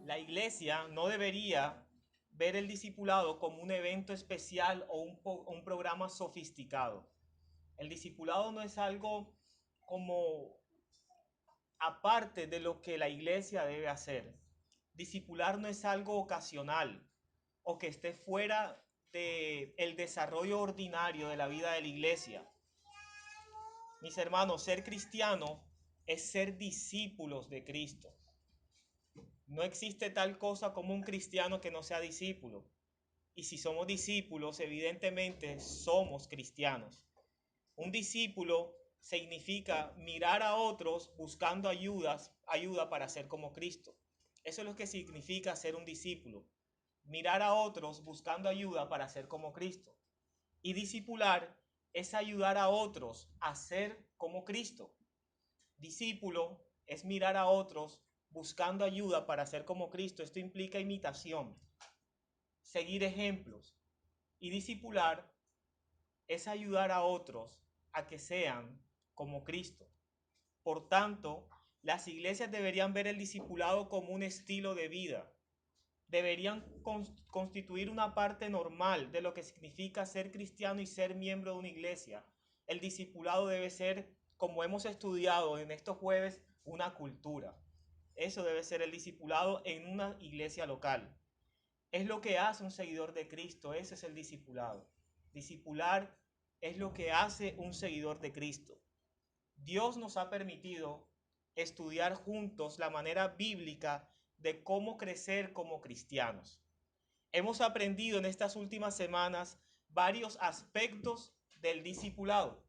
La iglesia no debería ver el discipulado como un evento especial o un programa sofisticado. El discipulado no es algo como aparte de lo que la iglesia debe hacer. Discipular no es algo ocasional o que esté fuera del desarrollo ordinario de la vida de la iglesia. Mis hermanos, ser cristiano es ser discípulos de Cristo. No existe tal cosa como un cristiano que no sea discípulo. Y si somos discípulos, evidentemente somos cristianos. Un discípulo significa mirar a otros buscando ayuda para ser como Cristo. Eso es lo que significa ser un discípulo. Mirar a otros buscando ayuda para ser como Cristo. Y discipular es ayudar a otros a ser como Cristo. Discípulo es mirar a otros buscando ayuda para ser como Cristo. Esto implica imitación, seguir ejemplos. Y discipular es ayudar a otros a que sean como Cristo. Por tanto, las iglesias deberían ver el discipulado como un estilo de vida. Deberían constituir una parte normal de lo que significa ser cristiano y ser miembro de una iglesia. El discipulado debe ser, como hemos estudiado en estos jueves, una cultura. Eso debe ser el discipulado en una iglesia local. Es lo que hace un seguidor de Cristo, ese es el discipulado. Discipular es lo que hace un seguidor de Cristo. Dios nos ha permitido estudiar juntos la manera bíblica de cómo crecer como cristianos. Hemos aprendido en estas últimas semanas varios aspectos del discipulado.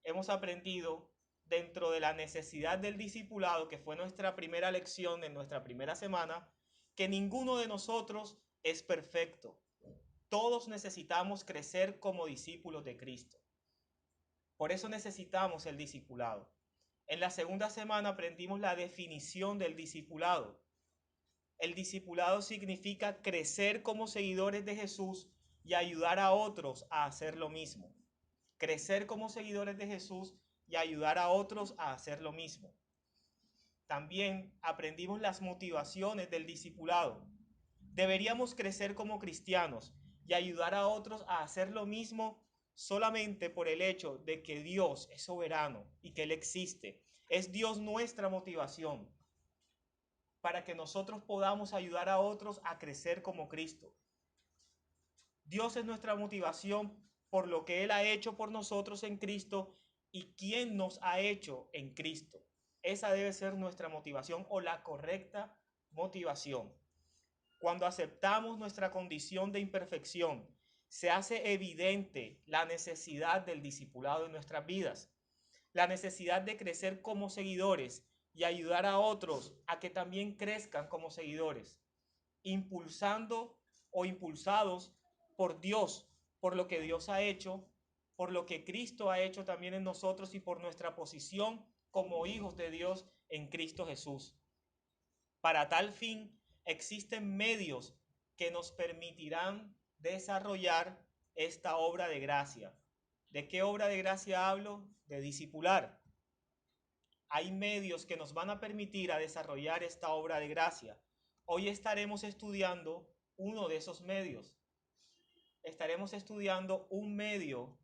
Hemos aprendido dentro de la necesidad del discipulado, que fue nuestra primera lección en nuestra primera semana, que ninguno de nosotros es perfecto. Todos necesitamos crecer como discípulos de Cristo. Por eso necesitamos el discipulado. En la segunda semana aprendimos la definición del discipulado. El discipulado significa crecer como seguidores de Jesús y ayudar a otros a hacer lo mismo. Crecer como seguidores de Jesús y ayudar a otros a hacer lo mismo. También aprendimos las motivaciones del discipulado. Deberíamos crecer como cristianos y ayudar a otros a hacer lo mismo solamente por el hecho de que Dios es soberano y que Él existe. Es Dios nuestra motivación para que nosotros podamos ayudar a otros a crecer como Cristo. Dios es nuestra motivación por lo que Él ha hecho por nosotros en Cristo y quién nos ha hecho en Cristo. Esa debe ser nuestra motivación o la correcta motivación. Cuando aceptamos nuestra condición de imperfección, se hace evidente la necesidad del discipulado en nuestras vidas, la necesidad de crecer como seguidores y ayudar a otros a que también crezcan como seguidores, impulsando o impulsados por Dios, por lo que Dios ha hecho, por lo que Cristo ha hecho también en nosotros y por nuestra posición como hijos de Dios en Cristo Jesús. Para tal fin, existen medios que nos permitirán desarrollar esta obra de gracia. ¿De qué obra de gracia hablo? De discipular. Hay medios que nos van a permitir a desarrollar esta obra de gracia. Hoy estaremos estudiando uno de esos medios. Estaremos estudiando un medio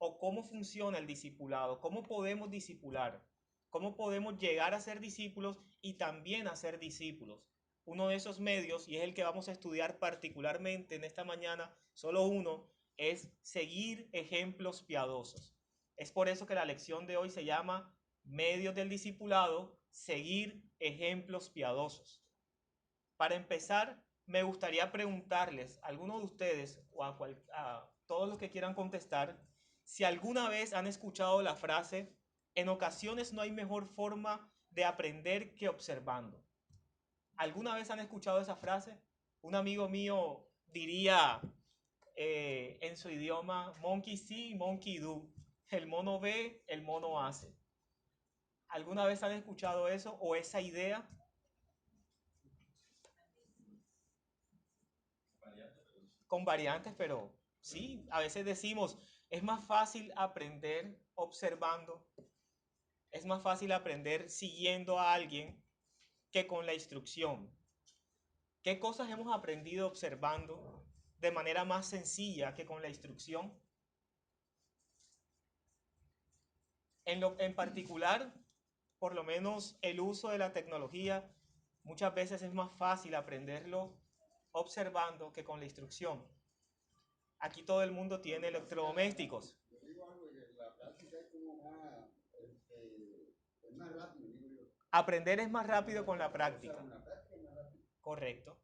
o cómo funciona el discipulado, cómo podemos discipular, cómo podemos llegar a ser discípulos y también a ser discípulos. Uno de esos medios, y es el que vamos a estudiar particularmente en esta mañana, solo uno, es seguir ejemplos piadosos. Es por eso que la lección de hoy se llama Medios del Discipulado, seguir ejemplos piadosos. Para empezar, me gustaría preguntarles a algunos de ustedes o a todos los que quieran contestar si alguna vez han escuchado la frase, en ocasiones no hay mejor forma de aprender que observando. ¿Alguna vez han escuchado esa frase? Un amigo mío diría en su idioma, monkey see, monkey do. El mono ve, el mono hace. ¿Alguna vez han escuchado eso o esa idea? Con variantes, pero sí, a veces decimos, es más fácil aprender observando, es más fácil aprender siguiendo a alguien que con la instrucción. ¿Qué cosas hemos aprendido observando de manera más sencilla que con la instrucción? En particular, por lo menos el uso de la tecnología, muchas veces es más fácil aprenderlo observando que con la instrucción. Aquí todo el mundo tiene electrodomésticos. Yo digo algo que la práctica es como más, es más rápido, digo yo. Aprender es más rápido con la O sea, práctica. con la práctica es más rápido. Correcto.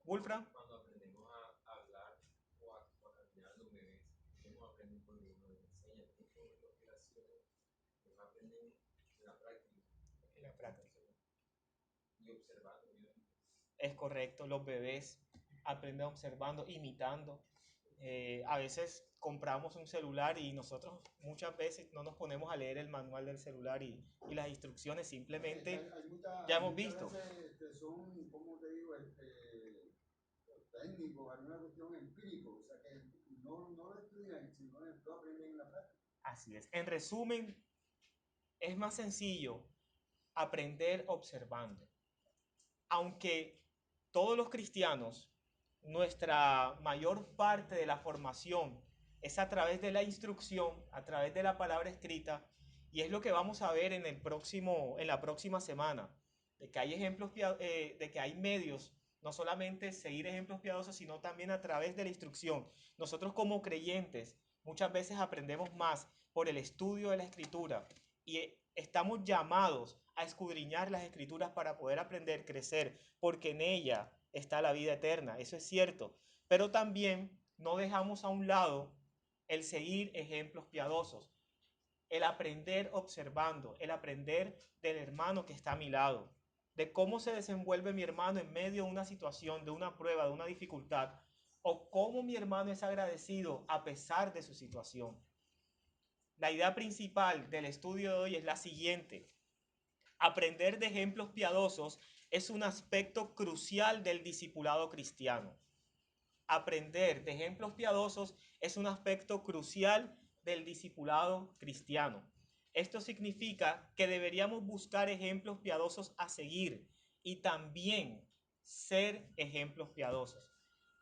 Wolfram. Cuando aprendemos a hablar o a caminar los bebés, no aprenden porque uno les enseña, mucho de lo que hacen, ellos aprenden en la práctica. En la práctica. Y observando, obviamente. Es correcto, los bebés aprenden observando, imitando. A veces compramos un celular y nosotros muchas veces no nos ponemos a leer el manual del celular y las instrucciones, simplemente ya hemos visto. Veces son, como te digo, técnicos, alguna cuestión empírica, o sea que no lo estudian, sino lo aprenden en la práctica. Así es. En resumen, es más sencillo aprender observando. Aunque todos los cristianos, nuestra mayor parte de la formación es a través de la instrucción, a través de la palabra escrita, y es lo que vamos a ver en la próxima semana, de que hay ejemplos, de que hay medios, no solamente seguir ejemplos piadosos, sino también a través de la instrucción. Nosotros como creyentes muchas veces aprendemos más por el estudio de la escritura y estamos llamados a escudriñar las escrituras para poder aprender, crecer, porque en ella está la vida eterna, eso es cierto. Pero también no dejamos a un lado el seguir ejemplos piadosos, el aprender observando, el aprender del hermano que está a mi lado, de cómo se desenvuelve mi hermano en medio de una situación, de una prueba, de una dificultad, o cómo mi hermano es agradecido a pesar de su situación. La idea principal del estudio de hoy es la siguiente: aprender de ejemplos piadosos es un aspecto crucial del discipulado cristiano. Aprender de ejemplos piadosos es un aspecto crucial del discipulado cristiano. Esto significa que deberíamos buscar ejemplos piadosos a seguir y también ser ejemplos piadosos.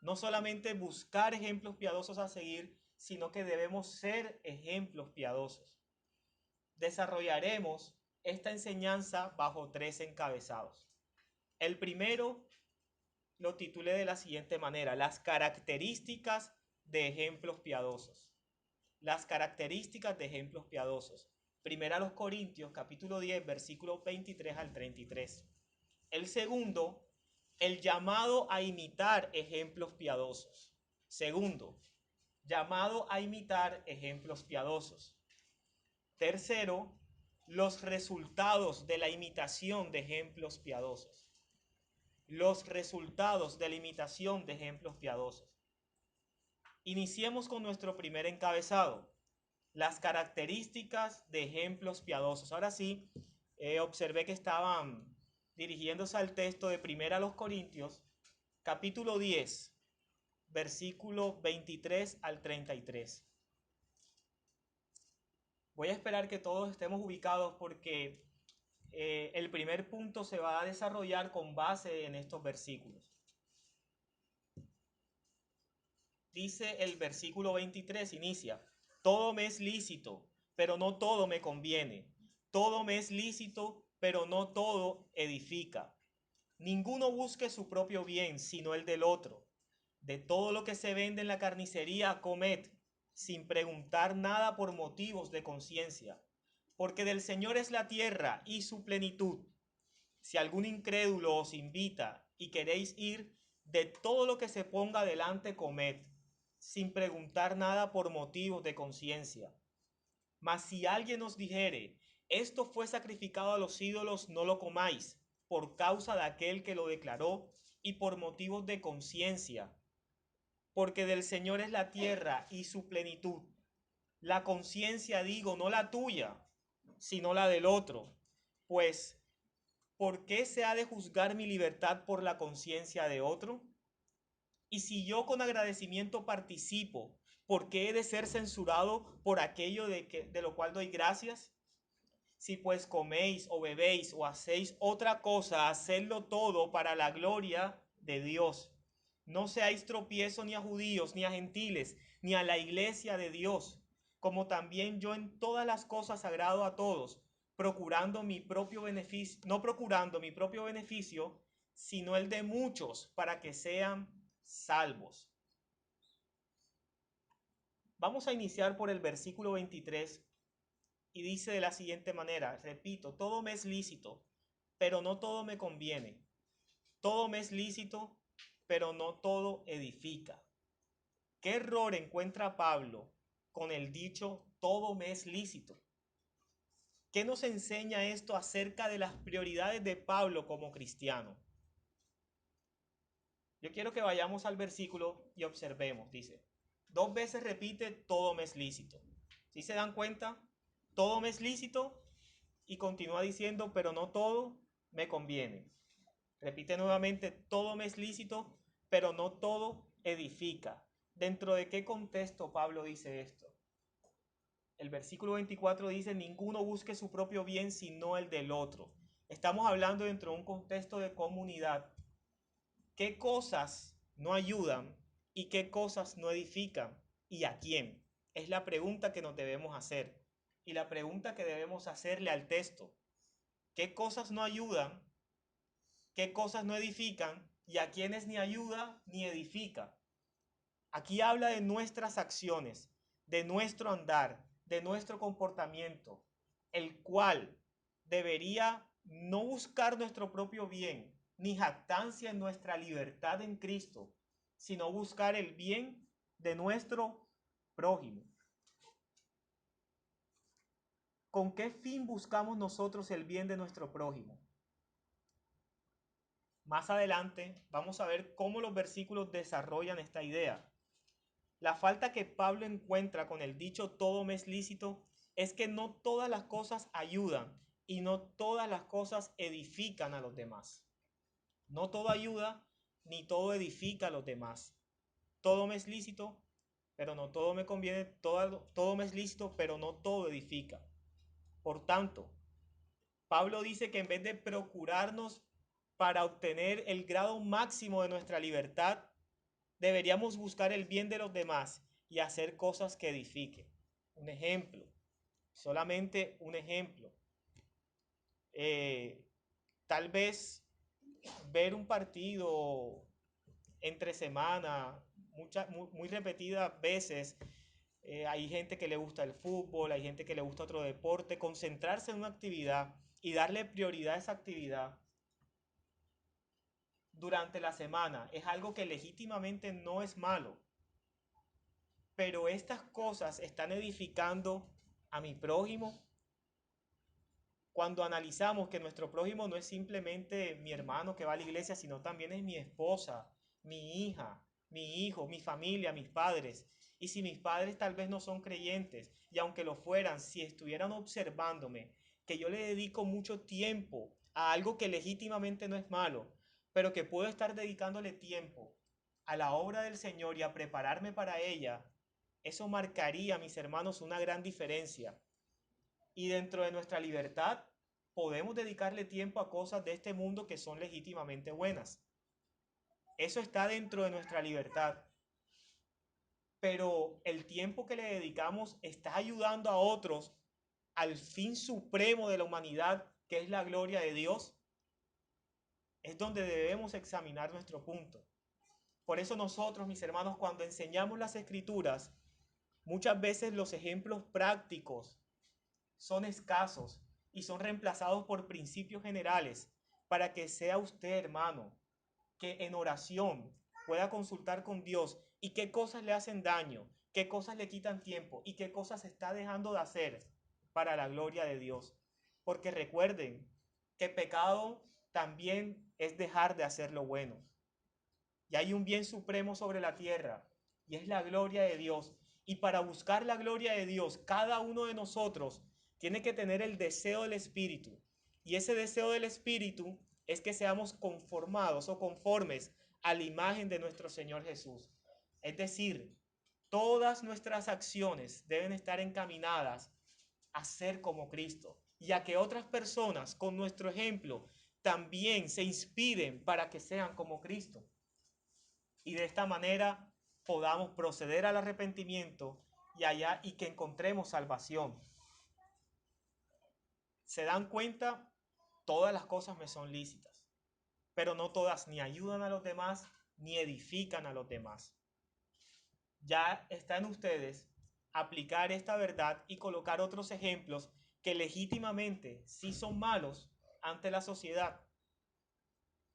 No solamente buscar ejemplos piadosos a seguir, sino que debemos ser ejemplos piadosos. Desarrollaremos esta enseñanza bajo 3 encabezados. El primero lo titulé de la siguiente manera: las características de ejemplos piadosos. Las características de ejemplos piadosos. Primera a los Corintios, capítulo 10, versículos 23 al 33. El segundo, el llamado a imitar ejemplos piadosos. Segundo, llamado a imitar ejemplos piadosos. Tercero, los resultados de la imitación de ejemplos piadosos. Los resultados de la imitación de ejemplos piadosos. Iniciemos con nuestro primer encabezado: las características de ejemplos piadosos. Ahora sí, observé que estaban dirigiéndose al texto de Primera a los Corintios, capítulo 10, versículo 23 al 33. Voy a esperar que todos estemos ubicados porque el primer punto se va a desarrollar con base en estos versículos. Dice el versículo 23, inicia: todo me es lícito, pero no todo me conviene. Todo me es lícito, pero no todo edifica. Ninguno busque su propio bien, sino el del otro. De todo lo que se vende en la carnicería, comed, sin preguntar nada por motivos de conciencia, porque del Señor es la tierra y su plenitud. Si algún incrédulo os invita y queréis ir, de todo lo que se ponga delante comed, sin preguntar nada por motivos de conciencia. Mas si alguien os dijere: esto fue sacrificado a los ídolos, no lo comáis, por causa de aquel que lo declaró y por motivos de conciencia, porque del Señor es la tierra y su plenitud. La conciencia, digo, no la tuya, sino la del otro. Pues, ¿por qué se ha de juzgar mi libertad por la conciencia de otro? Y si yo con agradecimiento participo, ¿por qué he de ser censurado por aquello de lo cual doy gracias? Si pues coméis o bebéis o hacéis otra cosa, hacedlo todo para la gloria de Dios. No seáis tropiezo ni a judíos, ni a gentiles, ni a la iglesia de Dios, como también yo en todas las cosas agrado a todos, procurando mi propio beneficio, no procurando mi propio beneficio, sino el de muchos, para que sean salvos. Vamos a iniciar por el versículo 23 y dice de la siguiente manera, repito, todo me es lícito, pero no todo me conviene. Todo me es lícito, pero no todo edifica. ¿Qué error encuentra Pablo con el dicho todo me es lícito? ¿Qué nos enseña esto acerca de las prioridades de Pablo como cristiano? Yo quiero que vayamos al versículo y observemos, dice, 2 veces repite todo me es lícito. ¿Sí se dan cuenta? Todo me es lícito y continúa diciendo, pero no todo me conviene. Repite nuevamente, todo me es lícito, pero no todo edifica. ¿Dentro de qué contexto Pablo dice esto? El versículo 24 dice, ninguno busque su propio bien, sino el del otro. Estamos hablando dentro de un contexto de comunidad. ¿Qué cosas no ayudan y qué cosas no edifican? ¿Y a quién? Es la pregunta que nos debemos hacer. Y la pregunta que debemos hacerle al texto. ¿Qué cosas no ayudan? ¿Qué cosas no edifican? ¿Y a quiénes ni ayuda ni edifica? Aquí habla de nuestras acciones, de nuestro andar, de nuestro comportamiento, el cual debería no buscar nuestro propio bien, ni jactancia en nuestra libertad en Cristo, sino buscar el bien de nuestro prójimo. ¿Con qué fin buscamos nosotros el bien de nuestro prójimo? Más adelante vamos a ver cómo los versículos desarrollan esta idea. La falta que Pablo encuentra con el dicho todo me es lícito es que no todas las cosas ayudan y no todas las cosas edifican a los demás. No todo ayuda ni todo edifica a los demás. Todo me es lícito, pero no todo me conviene. Todo me es lícito, pero no todo edifica. Por tanto, Pablo dice que en vez de procurarnos para obtener el grado máximo de nuestra libertad, deberíamos buscar el bien de los demás y hacer cosas que edifiquen. Un ejemplo, solamente un ejemplo. Eh, Tal vez ver un partido entre semana, muy repetidas veces. Hay gente que le gusta el fútbol, hay gente que le gusta otro deporte. Concentrarse en una actividad y darle prioridad a esa actividad durante la semana es algo que legítimamente no es malo. Pero estas cosas están edificando a mi prójimo. Cuando analizamos que nuestro prójimo no es simplemente mi hermano que va a la iglesia, sino también es mi esposa, mi hija, mi hijo, mi familia, mis padres. Y si mis padres tal vez no son creyentes, y aunque lo fueran, si estuvieran observándome, que yo le dedico mucho tiempo a algo que legítimamente no es malo, pero que puedo estar dedicándole tiempo a la obra del Señor y a prepararme para ella, eso marcaría, mis hermanos, una gran diferencia. Y dentro de nuestra libertad podemos dedicarle tiempo a cosas de este mundo que son legítimamente buenas. Eso está dentro de nuestra libertad. Pero el tiempo que le dedicamos está ayudando a otros al fin supremo de la humanidad, que es la gloria de Dios. Es donde debemos examinar nuestro punto. Por eso nosotros, mis hermanos, cuando enseñamos las escrituras, muchas veces los ejemplos prácticos son escasos y son reemplazados por principios generales para que sea usted, hermano, que en oración pueda consultar con Dios y qué cosas le hacen daño, qué cosas le quitan tiempo y qué cosas está dejando de hacer para la gloria de Dios. Porque recuerden que pecado también es dejar de hacer lo bueno. Y hay un bien supremo sobre la tierra y es la gloria de Dios. Y para buscar la gloria de Dios, cada uno de nosotros tiene que tener el deseo del Espíritu. Y ese deseo del Espíritu es que seamos conformados o conformes a la imagen de nuestro Señor Jesús. Es decir, todas nuestras acciones deben estar encaminadas a ser como Cristo y a que otras personas con nuestro ejemplo también se inspiren para que sean como Cristo. Y de esta manera podamos proceder al arrepentimiento y que encontremos salvación. ¿Se dan cuenta? Todas las cosas me son lícitas, pero no todas ni ayudan a los demás ni edifican a los demás. Ya está en ustedes aplicar esta verdad y colocar otros ejemplos que legítimamente sí son malos ante la sociedad,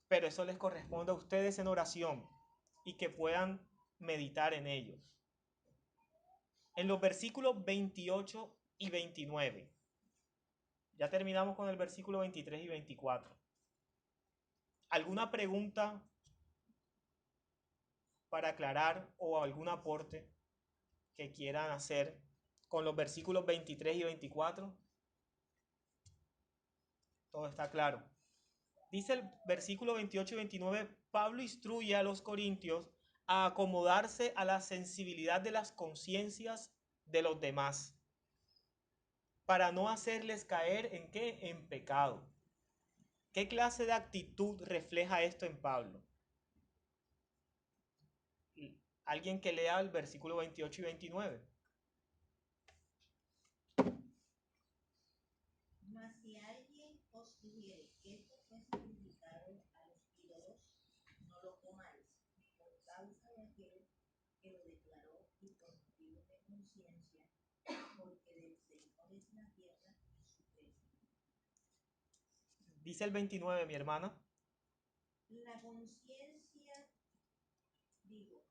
pero eso les corresponde a ustedes en oración y que puedan meditar en ello. En los versículos 28 y 29, ya terminamos con el versículo 23 y 24. ¿Alguna pregunta para aclarar o algún aporte que quieran hacer con los versículos 23 y 24? Todo está claro. Dice el versículo 28 y 29, Pablo instruye a los corintios a acomodarse a la sensibilidad de las conciencias de los demás, para no hacerles caer ¿en qué? En pecado. ¿Qué clase de actitud refleja esto en Pablo? Alguien que lea el versículo 28 y 29. Mas si alguien os sugiere que esto fue sacrificado a los ídolos, no lo comáis, por causa de aquel que lo declaró y por motivos de conciencia, porque del Señor es la tierra y su precio. Dice el 29, mi hermana. La conciencia, dijo,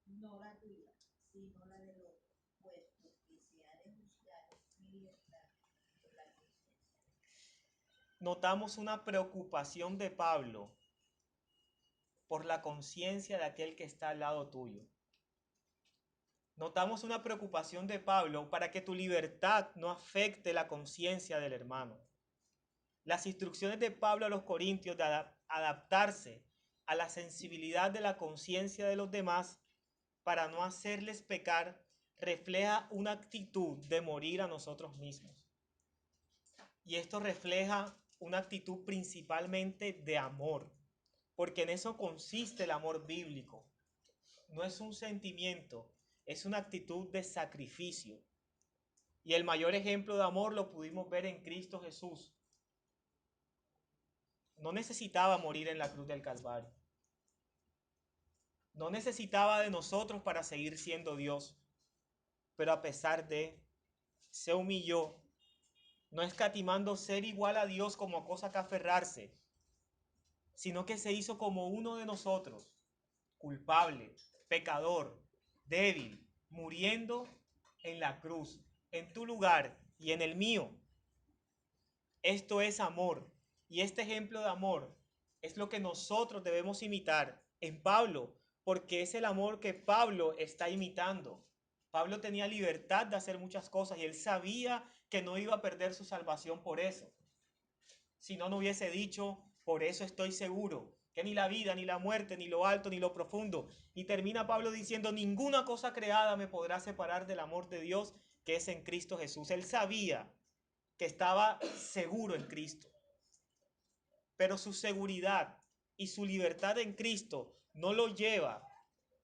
no la tuya, sino la del otro, puesto que se ha de juzgar mi libertad por la conciencia. Notamos una preocupación de Pablo por la conciencia de aquel que está al lado tuyo. Notamos una preocupación de Pablo para que tu libertad no afecte la conciencia del hermano. Las instrucciones de Pablo a los corintios de adaptarse a la sensibilidad de la conciencia de los demás para no hacerles pecar refleja una actitud de morir a nosotros mismos. Y esto refleja una actitud principalmente de amor, porque en eso consiste el amor bíblico. No es un sentimiento, es una actitud de sacrificio. Y el mayor ejemplo de amor lo pudimos ver en Cristo Jesús. No necesitaba morir en la cruz del Calvario. No necesitaba de nosotros para seguir siendo Dios. Pero a pesar de, se humilló, no escatimando ser igual a Dios como cosa que aferrarse, sino que se hizo como uno de nosotros, culpable, pecador, débil, muriendo en la cruz, en tu lugar y en el mío. Esto es amor, y este ejemplo de amor es lo que nosotros debemos imitar en Pablo, porque es el amor que Pablo está imitando. Pablo tenía libertad de hacer muchas cosas y él sabía que no iba a perder su salvación por eso. Si no, no hubiese dicho, por eso estoy seguro, que ni la vida, ni la muerte, ni lo alto, ni lo profundo. Y termina Pablo diciendo, ninguna cosa creada me podrá separar del amor de Dios que es en Cristo Jesús. Él sabía que estaba seguro en Cristo, pero su seguridad y su libertad en Cristo no lo lleva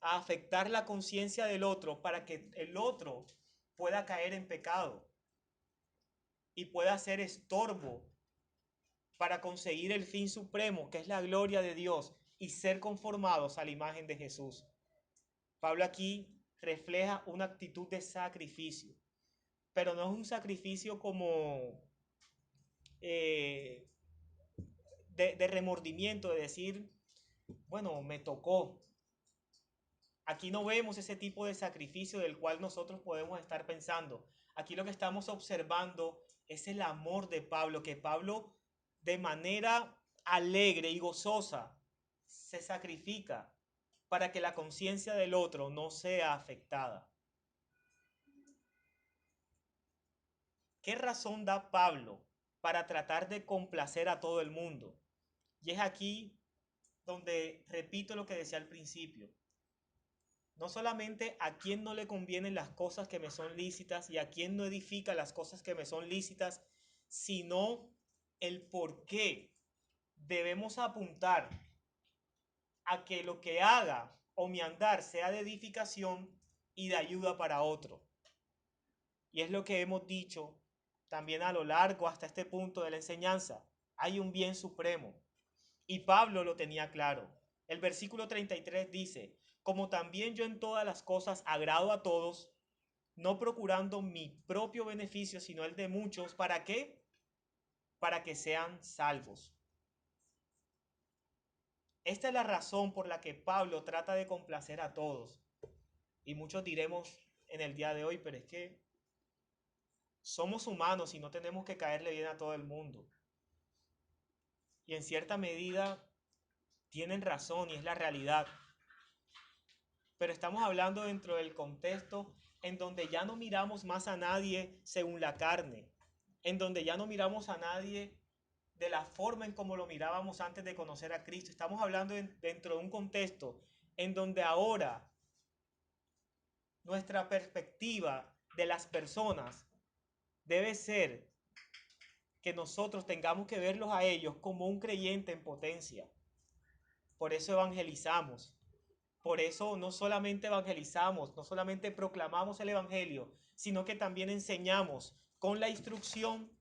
a afectar la conciencia del otro para que el otro pueda caer en pecado y pueda ser estorbo para conseguir el fin supremo, que es la gloria de Dios y ser conformados a la imagen de Jesús. Pablo aquí refleja una actitud de sacrificio, pero no es un sacrificio como de remordimiento, de decir, bueno, me tocó. Aquí no vemos ese tipo de sacrificio del cual nosotros podemos estar pensando. Aquí lo que estamos observando es el amor de Pablo, que Pablo de manera alegre y gozosa se sacrifica para que la conciencia del otro no sea afectada. ¿Qué razón da Pablo para tratar de complacer a todo el mundo? Y es aquí donde repito lo que decía al principio. No solamente a quién no le convienen las cosas que me son lícitas y a quién no edifica las cosas que me son lícitas, sino el por qué debemos apuntar a que lo que haga o mi andar sea de edificación y de ayuda para otro. Y es lo que hemos dicho también a lo largo hasta este punto de la enseñanza. Hay un bien supremo. Y Pablo lo tenía claro. El versículo 33 dice, como también yo en todas las cosas agrado a todos, no procurando mi propio beneficio, sino el de muchos. ¿Para qué? Para que sean salvos. Esta es la razón por la que Pablo trata de complacer a todos. Y muchos diremos en el día de hoy, pero es que somos humanos y no tenemos que caerle bien a todo el mundo. Y en cierta medida tienen razón y es la realidad. Pero estamos hablando dentro del contexto en donde ya no miramos más a nadie según la carne, en donde ya no miramos a nadie de la forma en como lo mirábamos antes de conocer a Cristo. Estamos hablando dentro de un contexto en donde ahora nuestra perspectiva de las personas debe ser que nosotros tengamos que verlos a ellos como un creyente en potencia. Por eso evangelizamos. Por eso no solamente evangelizamos, no solamente proclamamos el evangelio, sino que también enseñamos con la instrucción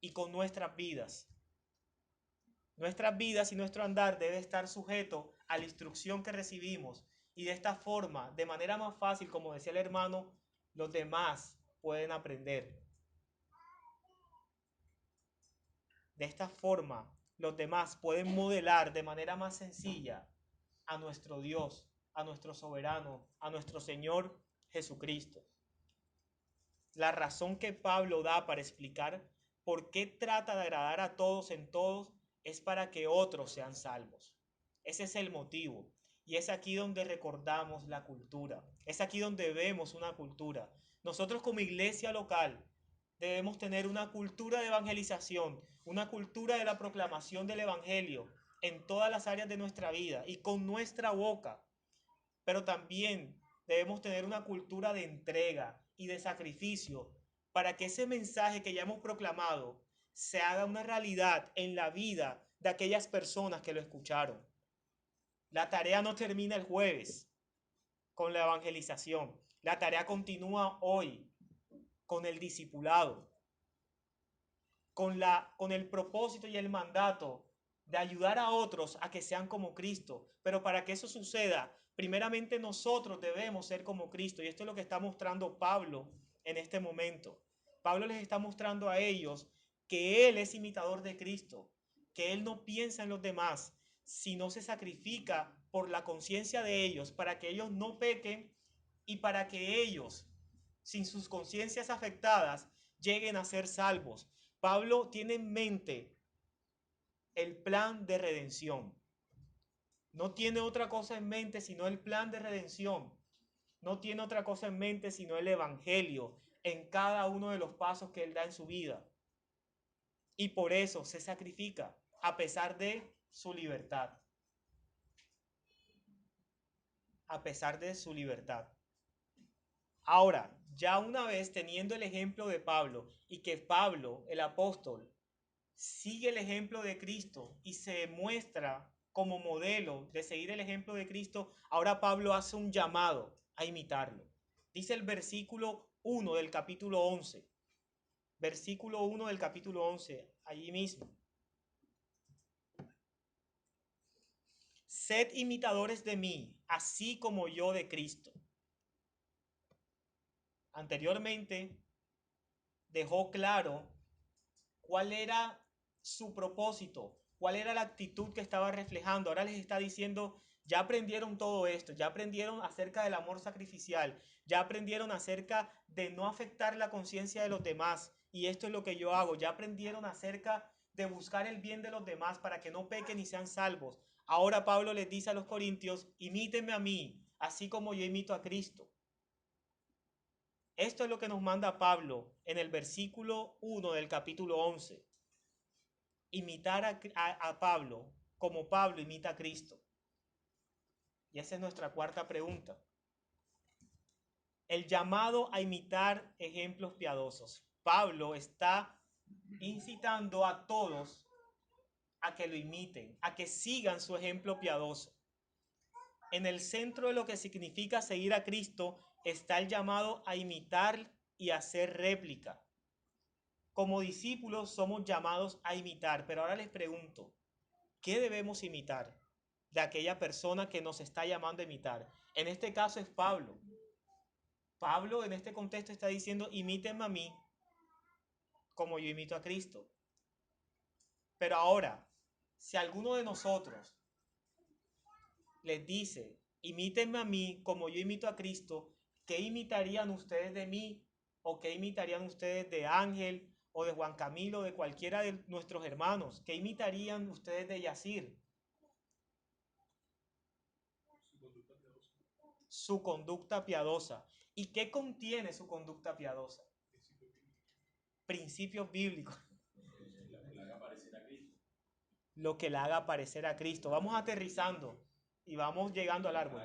y con nuestras vidas. Nuestras vidas y nuestro andar debe estar sujeto a la instrucción que recibimos y de esta forma, de manera más fácil, como decía el hermano, los demás pueden aprender. De esta forma, los demás pueden modelar de manera más sencilla a nuestro Dios, a nuestro soberano, a nuestro Señor Jesucristo. La razón que Pablo da para explicar por qué trata de agradar a todos en todos es para que otros sean salvos. Ese es el motivo. Y es aquí donde recordamos la cultura. Es aquí donde vemos una cultura. Nosotros como iglesia local debemos tener una cultura de evangelización, una cultura de la proclamación del evangelio en todas las áreas de nuestra vida y con nuestra boca. Pero también debemos tener una cultura de entrega y de sacrificio para que ese mensaje que ya hemos proclamado se haga una realidad en la vida de aquellas personas que lo escucharon. La tarea no termina el jueves con la evangelización. La tarea continúa hoy con el discipulado, con el propósito y el mandato de ayudar a otros a que sean como Cristo. Pero para que eso suceda, primeramente nosotros debemos ser como Cristo. Y esto es lo que está mostrando Pablo en este momento. Pablo les está mostrando a ellos que Él es imitador de Cristo, que Él no piensa en los demás, sino se sacrifica por la conciencia de ellos, para que ellos no pequen y para que ellos, sin sus conciencias afectadas, lleguen a ser salvos. Pablo tiene en mente el plan de redención. No tiene otra cosa en mente sino el plan de redención. No tiene otra cosa en mente sino el evangelio en cada uno de los pasos que él da en su vida. Y por eso se sacrifica a pesar de su libertad. A pesar de su libertad. Ahora, ya una vez teniendo el ejemplo de Pablo y que Pablo, el apóstol, sigue el ejemplo de Cristo y se muestra como modelo de seguir el ejemplo de Cristo, ahora Pablo hace un llamado a imitarlo. Dice el versículo 1 del capítulo 11. Versículo 1 del capítulo 11, allí mismo. Sed imitadores de mí, así como yo de Cristo. Anteriormente dejó claro cuál era su propósito, cuál era la actitud que estaba reflejando. Ahora les está diciendo, ya aprendieron todo esto, ya aprendieron acerca del amor sacrificial, ya aprendieron acerca de no afectar la conciencia de los demás, y esto es lo que yo hago, ya aprendieron acerca de buscar el bien de los demás para que no pequen y sean salvos. Ahora Pablo les dice a los corintios, imítenme a mí, así como yo imito a Cristo. Esto es lo que nos manda Pablo en el versículo 1 del capítulo 11. Imitar a Pablo como Pablo imita a Cristo. Y esa es nuestra cuarta pregunta. El llamado a imitar ejemplos piadosos. Pablo está incitando a todos a que lo imiten, a que sigan su ejemplo piadoso. En el centro de lo que significa seguir a Cristo está el llamado a imitar y hacer réplica. Como discípulos somos llamados a imitar, pero ahora les pregunto, ¿qué debemos imitar de aquella persona que nos está llamando a imitar? En este caso es Pablo. Pablo en este contexto está diciendo, imítenme a mí como yo imito a Cristo. Pero ahora, si alguno de nosotros les dice, imítenme a mí como yo imito a Cristo, ¿qué imitarían ustedes de mí? ¿O qué imitarían ustedes de Ángel o de Juan Camilo, de cualquiera de nuestros hermanos? ¿Qué imitarían ustedes de Yacir? Su conducta piadosa. ¿Y qué contiene su conducta piadosa? Principios bíblicos. Lo que la haga parecer a Cristo. Vamos aterrizando y vamos llegando al árbol.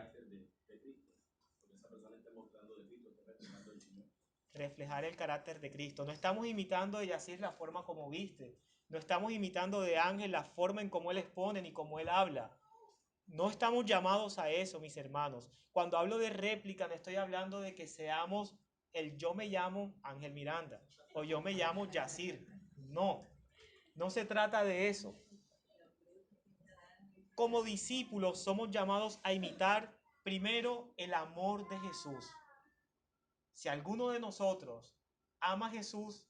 Reflejar el carácter de Cristo. No estamos imitando de Yacir la forma como viste. No estamos imitando de Ángel la forma en cómo él expone ni cómo él habla. No estamos llamados a eso, mis hermanos. Cuando hablo de réplica, no estoy hablando de que seamos el yo me llamo Ángel Miranda o yo me llamo Yacir. No, no se trata de eso. Como discípulos somos llamados a imitar primero el amor de Jesús. Si alguno de nosotros ama a Jesús,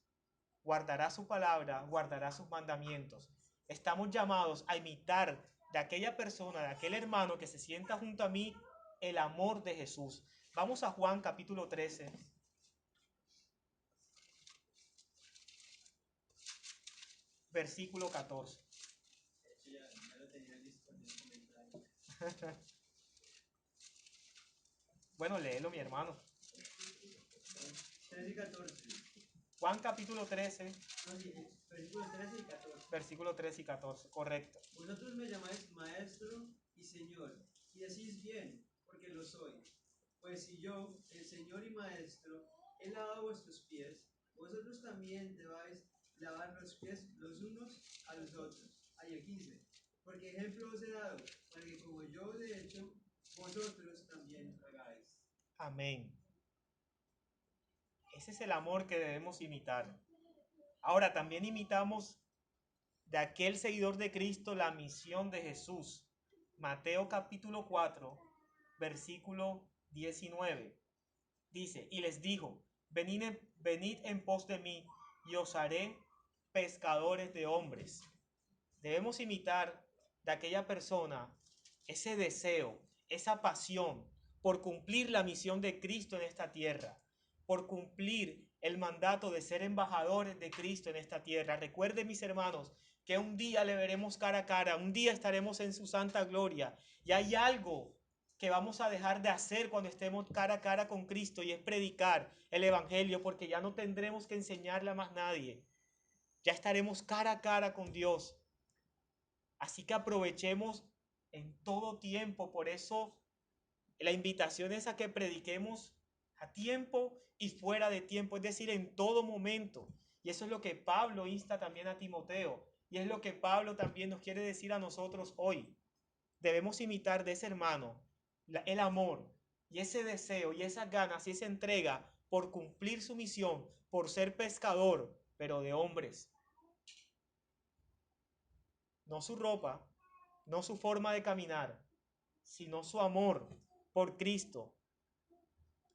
guardará su palabra, guardará sus mandamientos. Estamos llamados a imitar de aquella persona, de aquel hermano que se sienta junto a mí, el amor de Jesús. Vamos a Juan capítulo 13. Versículo 14. Bueno, léelo, mi hermano. 13 y 14. Juan capítulo 13. No, sí, versículos 13 y 14. Versículo 13 y 14, correcto. Vosotros me llamáis maestro y señor, y decís bien, porque lo soy. Pues si yo, el señor y maestro, he lavado vuestros pies, vosotros también debáis lavar los pies los unos a los otros. Ahí el 15. Porque ejemplo os he dado, para que como yo os he hecho, vosotros también hagáis. Amén. Ese es el amor que debemos imitar. Ahora también imitamos de aquel seguidor de Cristo la misión de Jesús. Mateo capítulo 4, versículo 19. Dice, y les dijo, venid en pos de mí y os haré pescadores de hombres. Debemos imitar de aquella persona ese deseo, esa pasión por cumplir la misión de Cristo en esta tierra, por cumplir el mandato de ser embajadores de Cristo en esta tierra. Recuerden, mis hermanos, que un día le veremos cara a cara, un día estaremos en su santa gloria, y hay algo que vamos a dejar de hacer cuando estemos cara a cara con Cristo, y es predicar el evangelio, porque ya no tendremos que enseñarle a más nadie. Ya estaremos cara a cara con Dios. Así que aprovechemos en todo tiempo. Por eso la invitación es a que prediquemos a tiempo y fuera de tiempo, es decir, en todo momento. Y eso es lo que Pablo insta también a Timoteo. Y es lo que Pablo también nos quiere decir a nosotros hoy. Debemos imitar de ese hermano el amor y ese deseo y esas ganas y esa entrega por cumplir su misión, por ser pescador, pero de hombres. No su ropa, no su forma de caminar, sino su amor por Cristo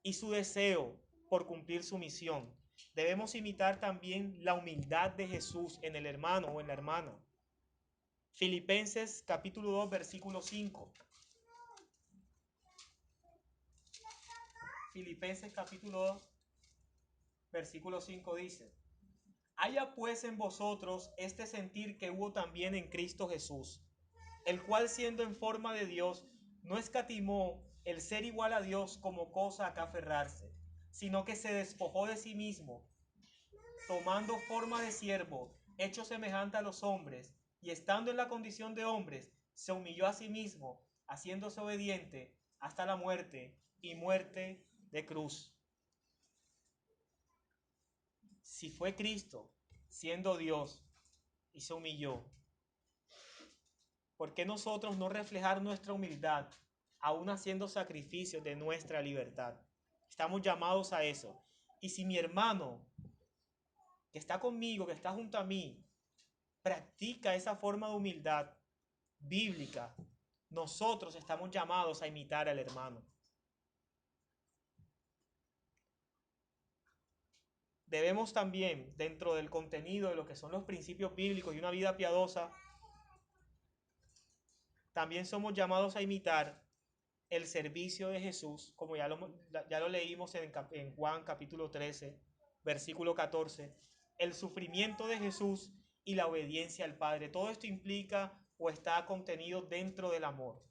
y su deseo por cumplir su misión. Debemos imitar también la humildad de Jesús en el hermano o en la hermana. Filipenses capítulo 2, versículo 5. Filipenses capítulo 2, versículo 5 dice, haya pues en vosotros este sentir que hubo también en Cristo Jesús, el cual siendo en forma de Dios, no escatimó el ser igual a Dios como cosa a que aferrarse, sino que se despojó de sí mismo, tomando forma de siervo, hecho semejante a los hombres, y estando en la condición de hombres, se humilló a sí mismo, haciéndose obediente hasta la muerte y muerte de cruz. Si fue Cristo, siendo Dios, y se humilló, ¿Por qué nosotros no reflejar nuestra humildad, aún haciendo sacrificios de nuestra libertad? Estamos llamados a eso. Y si mi hermano que está conmigo, que está junto a mí, practica esa forma de humildad bíblica, nosotros estamos llamados a imitar al hermano. Debemos también, dentro del contenido de lo que son los principios bíblicos y una vida piadosa, también somos llamados a imitar el servicio de Jesús, como ya lo leímos en Juan capítulo 13, versículo 14, el sufrimiento de Jesús y la obediencia al Padre. Todo esto implica o está contenido dentro del amor.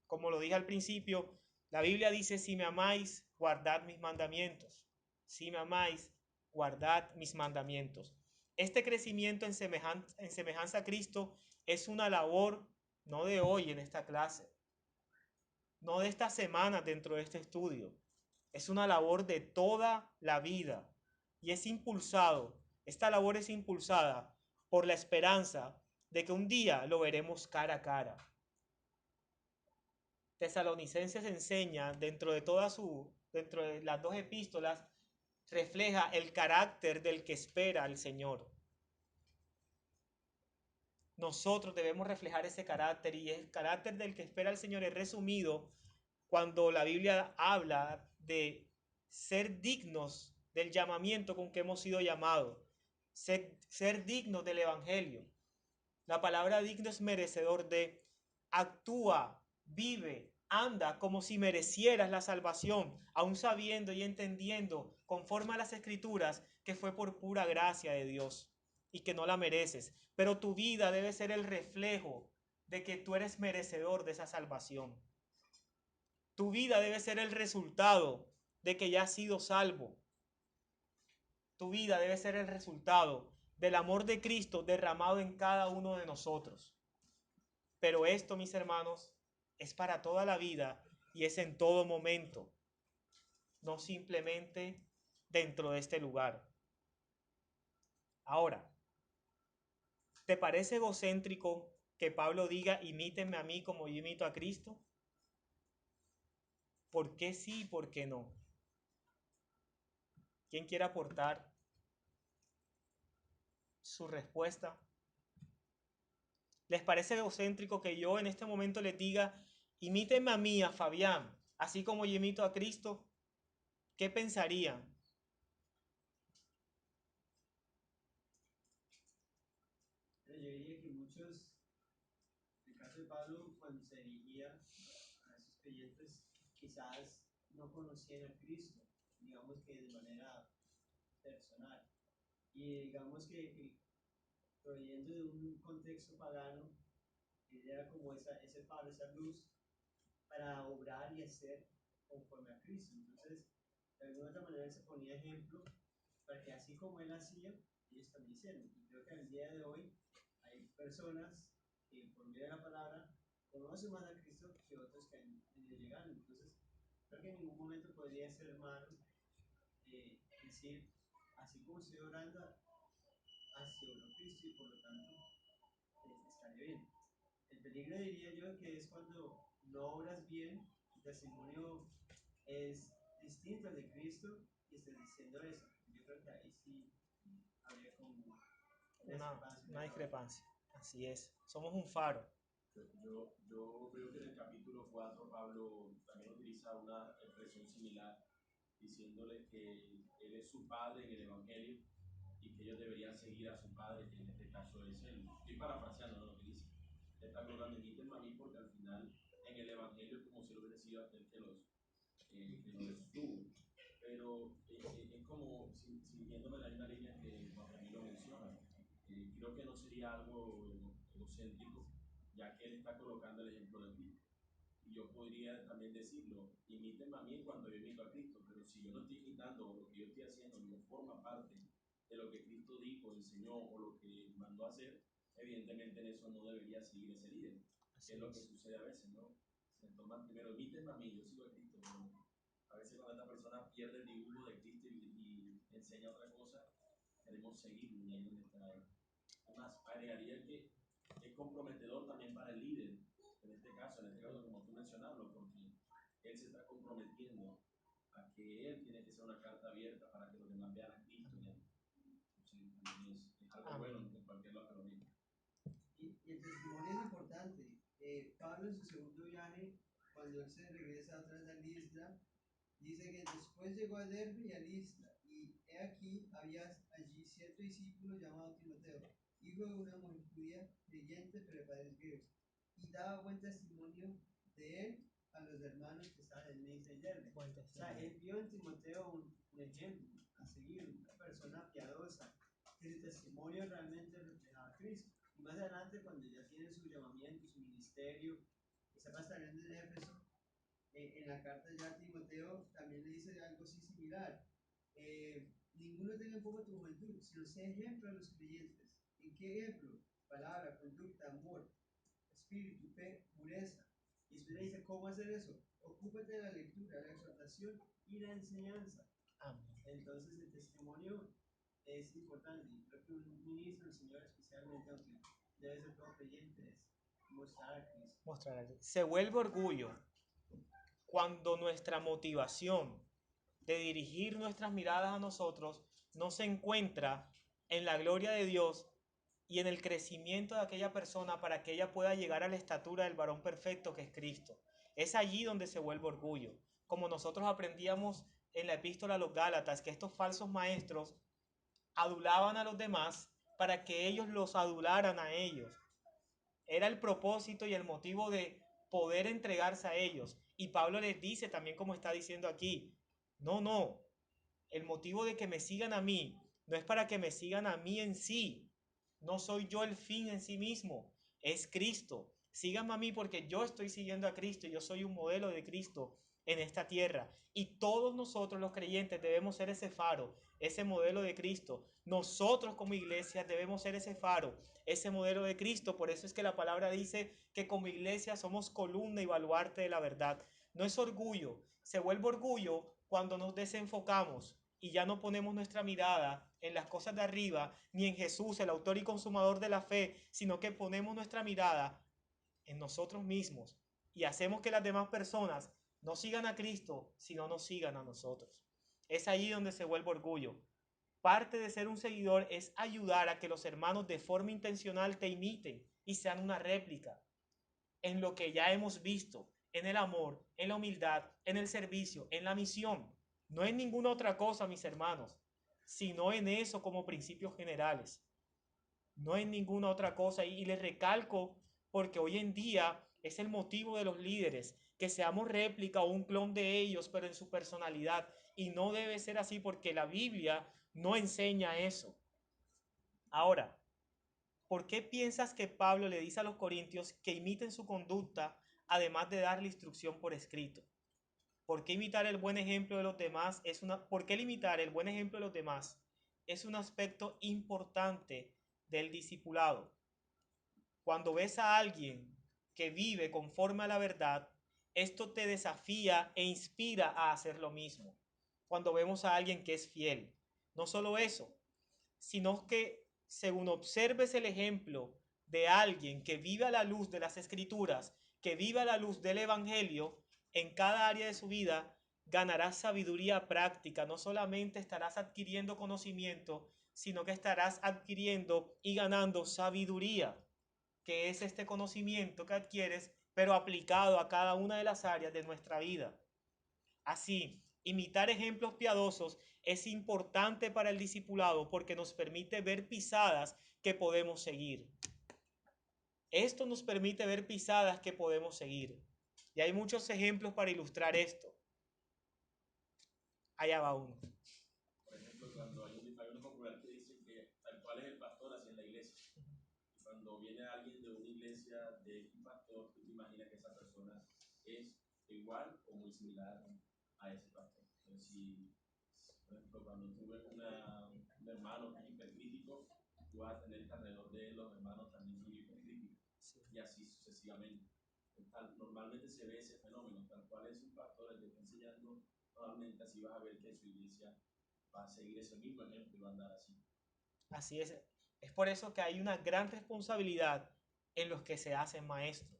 Como lo dije al principio, la Biblia dice, si me amáis, guardad mis mandamientos. Si me amáis, guardad mis mandamientos. Este crecimiento en semejanza a Cristo es una labor no de hoy en esta clase, no de esta semana dentro de este estudio. Es una labor de toda la vida y esta labor es impulsada por la esperanza de que un día lo veremos cara a cara. Tesalonicenses enseña dentro de las dos epístolas, refleja el carácter del que espera al Señor. Nosotros debemos reflejar ese carácter y el carácter del que espera al Señor es resumido cuando la Biblia habla de ser dignos del llamamiento con que hemos sido llamados, ser dignos del Evangelio. La palabra digno es merecedor de, actúa, vive, anda como si merecieras la salvación, aún sabiendo y entendiendo, conforme a las Escrituras, que fue por pura gracia de Dios y que no la mereces. Pero tu vida debe ser el reflejo de que tú eres merecedor de esa salvación. Tu vida debe ser el resultado de que ya has sido salvo. Tu vida debe ser el resultado del amor de Cristo derramado en cada uno de nosotros. Pero esto, mis hermanos, es para toda la vida y es en todo momento, no simplemente dentro de este lugar. Ahora, ¿te parece egocéntrico que Pablo diga, imítenme a mí como yo imito a Cristo? ¿Por qué sí y por qué no? ¿Quién quiere aportar su respuesta? ¿Les parece egocéntrico que yo en este momento les diga, imítenme a mí, a Fabián, así como yo imito a Cristo? ¿Qué pensarían? Yo diría que muchos, en el caso de Pablo, cuando se dirigía a esos creyentes, quizás no conocían a Cristo, digamos que de manera personal. Y digamos que proveniendo de un contexto pagano, él era como ese faro, esa luz, para obrar y hacer conforme a Cristo. Entonces, de alguna otra manera él se ponía ejemplo para que así como él hacía, ellos también hicieran. Y creo que al día de hoy hay personas que por medio de la palabra conocen más a Cristo que otros que han venido llegando. Entonces, creo que en ningún momento podría ser malo decir, así como estoy orando, así oró Cristo y por lo tanto estaré bien. El peligro diría yo que es cuando no obras bien, el testimonio es distinto al de Cristo y estás diciendo eso. Yo creo que ahí sí habría como Una discrepancia. Así es. Somos un faro. Yo veo que en el capítulo 4 Pablo también utiliza una expresión similar, diciéndole que él es su padre en el Evangelio y que ellos deberían seguir a su padre, que en este caso es él. Estoy parafraseando, ¿no? Lo que dice. Le está colocando, imítenme a mí, porque al final en el Evangelio es como si lo hubiera sido aquel que los estuvo. Pero es como, siguiéndome la misma línea que Juan Camilo menciona, creo que no sería algo egocéntrico, ya que él está colocando el ejemplo de Cristo. Y yo podría también decirlo, imítenme a mí cuando yo imito a Cristo, pero si yo no estoy imitando o lo que yo estoy haciendo no forma parte de lo que Cristo dijo, enseñó o lo que mandó a hacer, evidentemente en eso no debería seguir ese líder. Que es lo que sucede a veces, ¿no? Se toman primero, imítenme a mí, yo sigo a Cristo, pero a veces cuando esta persona pierde el dibujo de Cristo y enseña otra cosa, queremos seguirlo y ahí es donde está. Además, agregaría que es comprometedor también para el líder, en este caso como tú mencionabas, porque él se está comprometiendo a que él tiene que ser una carta abierta para que los demás vean a Cristo en él. Entonces, también es algo bueno en cualquier lado que lo diga. Y el testimonio es importante. Pablo en su segundo viaje, cuando él se regresa atrás a Listra, dice que después llegó a Derbe y a Listra, y he aquí había allí cierto discípulo llamado Timoteo, hijo de una mujer judía, creyente, pero de padres griegos, y daba buen testimonio de él a los hermanos que estaban en Listra y Derbe. O sea, él vio en Timoteo un ejemplo a seguir, una persona piadosa, que su testimonio realmente reflejaba a Cristo. Y más adelante, cuando ya tiene su llamamiento, su ministerio, está pastoreando en Éfeso, en la carta ya a Timoteo también le dice algo así similar. Ninguno tenga en poco tu juventud, sino sea ejemplo a los creyentes. ¿En qué ejemplo? Palabra, conducta, amor, espíritu, fe, pureza. Y después le dice, ¿cómo hacer eso? Ocúpate de la lectura, la exhortación y la enseñanza. Amén. Entonces el testimonio es importante. Y creo que un ministro, el Señor especialmente, aunque debe ser todo creyente, es mostrar a Cristo. Mostrar a Cristo. Se vuelve orgullo cuando nuestra motivación de dirigir nuestras miradas a nosotros no se encuentra en la gloria de Dios y en el crecimiento de aquella persona para que ella pueda llegar a la estatura del varón perfecto que es Cristo. Es allí donde se vuelve orgullo. Como nosotros aprendíamos en la epístola a los Gálatas, que estos falsos maestros adulaban a los demás para que ellos los adularan a ellos. Era el propósito y el motivo de poder entregarse a ellos. Y Pablo les dice también, como está diciendo aquí, no, el motivo de que me sigan a mí no es para que me sigan a mí en sí. No soy yo el fin en sí mismo, es Cristo. Síganme a mí porque yo estoy siguiendo a Cristo y yo soy un modelo de Cristo en esta tierra. Y todos nosotros los creyentes debemos ser ese faro, ese modelo de Cristo. Nosotros como iglesia debemos ser ese faro, ese modelo de Cristo. Por eso es que la palabra dice que como iglesia somos columna y baluarte de la verdad. No es orgullo, se vuelve orgullo cuando nos desenfocamos y ya no ponemos nuestra mirada en las cosas de arriba, ni en Jesús, el autor y consumador de la fe, sino que ponemos nuestra mirada en nosotros mismos y hacemos que las demás personas no sigan a Cristo, sino nos sigan a nosotros. Es allí donde se vuelve orgullo. Parte de ser un seguidor es ayudar a que los hermanos de forma intencional te imiten y sean una réplica en lo que ya hemos visto, en el amor, en la humildad, en el servicio, en la misión. No en ninguna otra cosa, mis hermanos, sino en eso como principios generales. No en ninguna otra cosa. Y les recalco, porque hoy en día es el motivo de los líderes, que seamos réplica o un clon de ellos, pero en su personalidad. Y no debe ser así porque la Biblia no enseña eso. Ahora, ¿por qué piensas que Pablo le dice a los corintios que imiten su conducta, además de darle instrucción por escrito? ¿Por qué imitar el buen ejemplo de los demás ¿por qué limitar el buen ejemplo de los demás? Es un aspecto importante del discipulado. Cuando ves a alguien que vive conforme a la verdad, esto te desafía e inspira a hacer lo mismo. Cuando vemos a alguien que es fiel, no solo eso, sino que según observes el ejemplo de alguien que vive a la luz de las escrituras, que vive a la luz del evangelio, en cada área de su vida ganarás sabiduría práctica. No solamente estarás adquiriendo conocimiento, sino que estarás adquiriendo y ganando sabiduría, que es este conocimiento que adquieres, pero aplicado a cada una de las áreas de nuestra vida. Así, imitar ejemplos piadosos es importante para el discipulado porque nos permite ver pisadas que podemos seguir. Esto nos permite ver pisadas que podemos seguir. Y hay muchos ejemplos para ilustrar esto. Allá va uno. Por ejemplo, cuando hay una popular que dice que tal cual es el pastor así en la iglesia. Y cuando viene alguien de una iglesia de un pastor, tú te imaginas que esa persona es igual o muy similar a ese pastor. Entonces, si, por ejemplo, cuando tú ves un hermano que es hipercrítico, tú vas a tener que alrededor de él los hermanos también son hipercríticos. Sí. Y así sucesivamente. Normalmente se ve ese fenómeno, tal cual es un pastor el que está enseñando, normalmente así vas a ver que su iglesia va a seguir ese mismo ejemplo y va a andar así. Así es. Es por eso que hay una gran responsabilidad en los que se hacen maestros.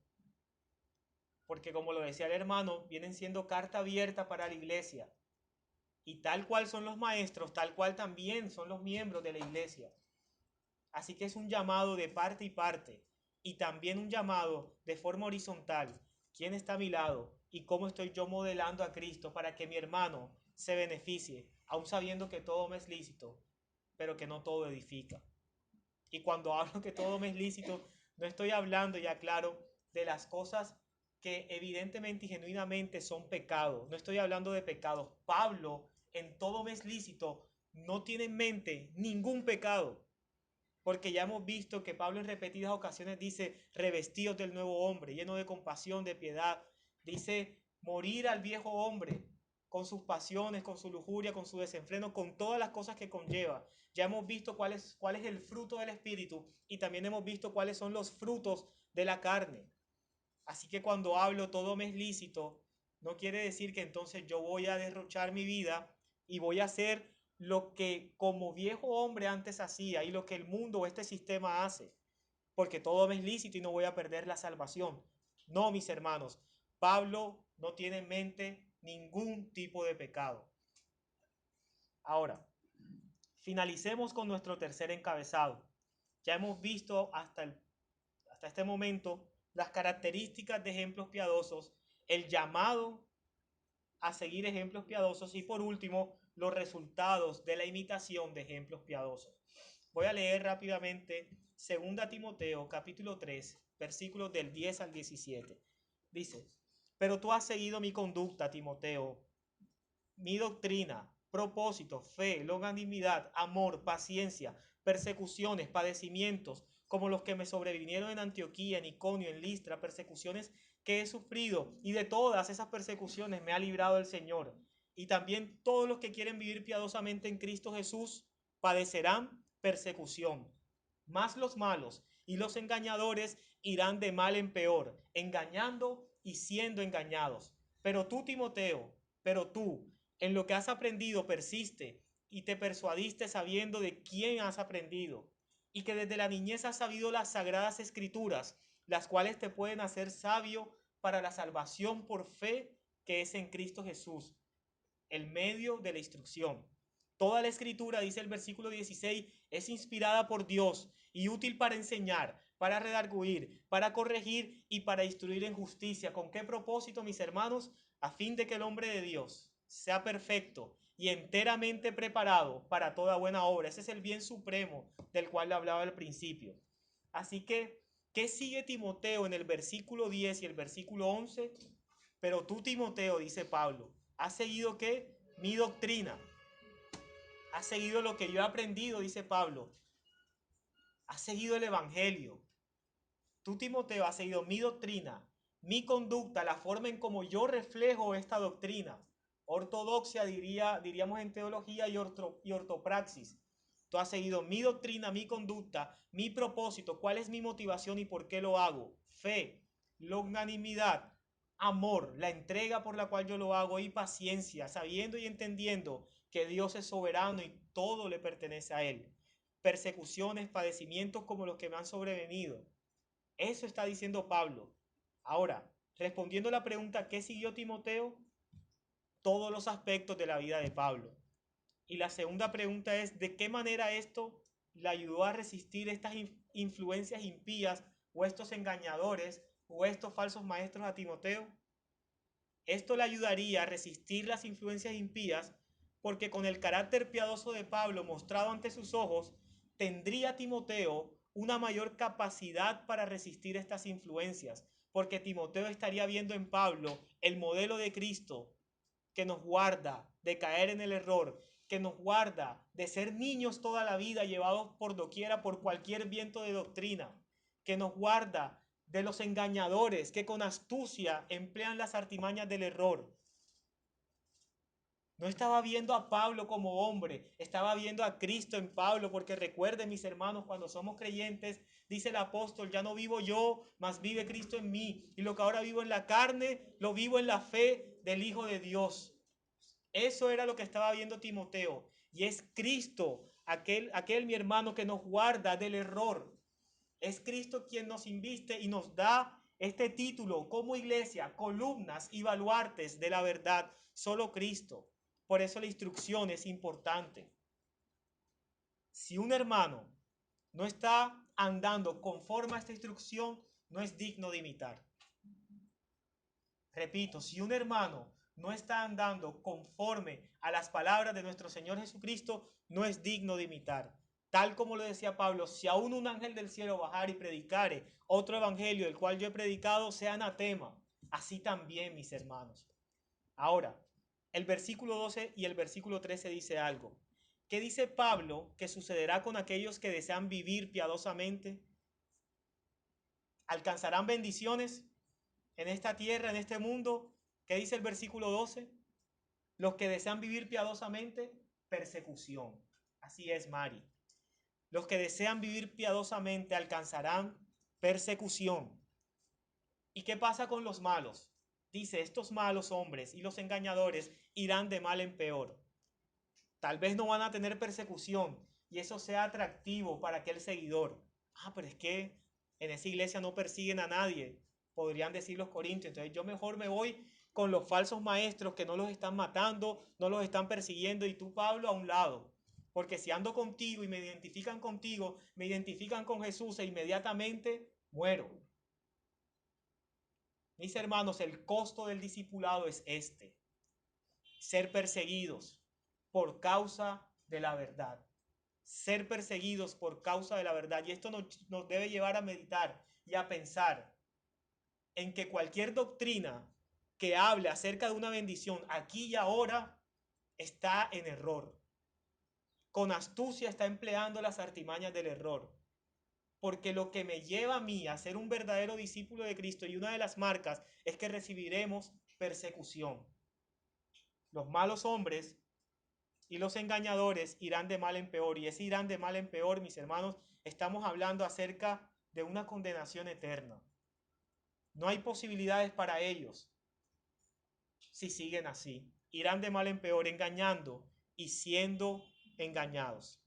Porque como lo decía el hermano, vienen siendo carta abierta para la iglesia. Y tal cual son los maestros, tal cual también son los miembros de la iglesia. Así que es un llamado de parte y parte. Y también un llamado de forma horizontal. ¿Quién está a mi lado? ¿Y cómo estoy yo modelando a Cristo para que mi hermano se beneficie? Aún sabiendo que todo me es lícito, pero que no todo edifica. Y cuando hablo que todo me es lícito, no estoy hablando, ya claro, de las cosas que evidentemente y genuinamente son pecados. No estoy hablando de pecados. Pablo, en todo me es lícito, no tiene en mente ningún pecado. Porque ya hemos visto que Pablo en repetidas ocasiones dice, revestidos del nuevo hombre, lleno de compasión, de piedad. Dice, morir al viejo hombre, con sus pasiones, con su lujuria, con su desenfreno, con todas las cosas que conlleva. Ya hemos visto cuál es el fruto del Espíritu y también hemos visto cuáles son los frutos de la carne. Así que cuando hablo todo me es lícito, no quiere decir que entonces yo voy a derrochar mi vida y voy a hacer lo que como viejo hombre antes hacía y lo que el mundo o este sistema hace, porque todo me es lícito y no voy a perder la salvación. No, mis hermanos, Pablo no tiene en mente ningún tipo de pecado. Ahora, finalicemos con nuestro tercer encabezado. Ya hemos visto hasta este momento las características de ejemplos piadosos, el llamado a seguir ejemplos piadosos y por último los resultados de la imitación de ejemplos piadosos. Voy a leer rápidamente 2 Timoteo capítulo 3 versículos del 10 al 17. Dice, pero tú has seguido mi conducta, Timoteo, mi doctrina, propósito, fe, longanimidad, amor, paciencia, persecuciones, padecimientos, como los que me sobrevinieron en Antioquía, en Iconio, en Listra, persecuciones que he sufrido, y de todas esas persecuciones me ha librado el Señor. Y también todos los que quieren vivir piadosamente en Cristo Jesús padecerán persecución. Más los malos y los engañadores irán de mal en peor, engañando y siendo engañados. Pero tú, Timoteo, pero tú, en lo que has aprendido persiste y te persuadiste sabiendo de quién has aprendido y que desde la niñez has sabido las sagradas escrituras, las cuales te pueden hacer sabio para la salvación por fe que es en Cristo Jesús, el medio de la instrucción. Toda la escritura, dice el versículo 16, es inspirada por Dios y útil para enseñar, para redarguir, para corregir y para instruir en justicia. ¿Con qué propósito, mis hermanos? A fin de que el hombre de Dios sea perfecto y enteramente preparado para toda buena obra. Ese es el bien supremo del cual le hablaba al principio. Así que, ¿qué sigue Timoteo en el versículo 10 y el versículo 11? Pero tú, Timoteo, dice Pablo, ¿has seguido qué? Mi doctrina. ¿Has seguido lo que yo he aprendido? Dice Pablo. ¿Has seguido el evangelio? Tú, Timoteo, has seguido mi doctrina, mi conducta, la forma en cómo yo reflejo esta doctrina. Ortodoxia, diríamos en teología, y ortopraxis. Tú has seguido mi doctrina, mi conducta, mi propósito, cuál es mi motivación y por qué lo hago. Fe, longanimidad, amor, la entrega por la cual yo lo hago y paciencia, sabiendo y entendiendo que Dios es soberano y todo le pertenece a Él. Persecuciones, padecimientos como los que me han sobrevenido. Eso está diciendo Pablo. Ahora, respondiendo a la pregunta, ¿qué siguió Timoteo? Todos los aspectos de la vida de Pablo. Y la segunda pregunta es, ¿de qué manera esto le ayudó a resistir estas influencias impías o estos engañadores o estos falsos maestros a Timoteo? Esto le ayudaría a resistir las influencias impías porque con el carácter piadoso de Pablo mostrado ante sus ojos, tendría Timoteo una mayor capacidad para resistir estas influencias, porque Timoteo estaría viendo en Pablo el modelo de Cristo que nos guarda de caer en el error, que nos guarda de ser niños toda la vida llevados por doquiera por cualquier viento de doctrina, que nos guarda de los engañadores que con astucia emplean las artimañas del error. No estaba viendo a Pablo como hombre, estaba viendo a Cristo en Pablo, porque recuerden, mis hermanos, cuando somos creyentes, dice el apóstol, ya no vivo yo, mas vive Cristo en mí, y lo que ahora vivo en la carne, lo vivo en la fe del Hijo de Dios. Eso era lo que estaba viendo Timoteo, y es Cristo, aquel mi hermano que nos guarda del error. Es Cristo quien nos inviste y nos da este título como iglesia, columnas y baluartes de la verdad, solo Cristo. Por eso la instrucción es importante. Si un hermano no está andando conforme a esta instrucción, no es digno de imitar. Repito, si un hermano no está andando conforme a las palabras de nuestro Señor Jesucristo, no es digno de imitar. Tal como lo decía Pablo, si aún un ángel del cielo bajare y predicare otro evangelio del cual yo he predicado, sea anatema. Así también, mis hermanos. Ahora, el versículo 12 y el versículo 13 dice algo. ¿Qué dice Pablo que sucederá con aquellos que desean vivir piadosamente? ¿Alcanzarán bendiciones en esta tierra, en este mundo? ¿Qué dice el versículo 12? Los que desean vivir piadosamente, persecución. Así es, Mari. Los que desean vivir piadosamente alcanzarán persecución. ¿Y qué pasa con los malos? Dice, estos malos hombres y los engañadores irán de mal en peor. Tal vez no van a tener persecución y eso sea atractivo para aquel seguidor. Pero es que en esa iglesia no persiguen a nadie, podrían decir los corintios. Entonces yo mejor me voy con los falsos maestros que no los están matando, no los están persiguiendo y tú, Pablo, a un lado. Porque si ando contigo y me identifican contigo, me identifican con Jesús e inmediatamente muero. Mis hermanos, el costo del discipulado es este: ser perseguidos por causa de la verdad. Ser perseguidos por causa de la verdad. Y esto nos debe llevar a meditar y a pensar en que cualquier doctrina que hable acerca de una bendición aquí y ahora está en error. Con astucia está empleando las artimañas del error. Porque lo que me lleva a mí a ser un verdadero discípulo de Cristo, y una de las marcas, es que recibiremos persecución. Los malos hombres y los engañadores irán de mal en peor. Y ese irán de mal en peor, mis hermanos, estamos hablando acerca de una condenación eterna. No hay posibilidades para ellos si siguen así. Irán de mal en peor, engañando y siendo engañados.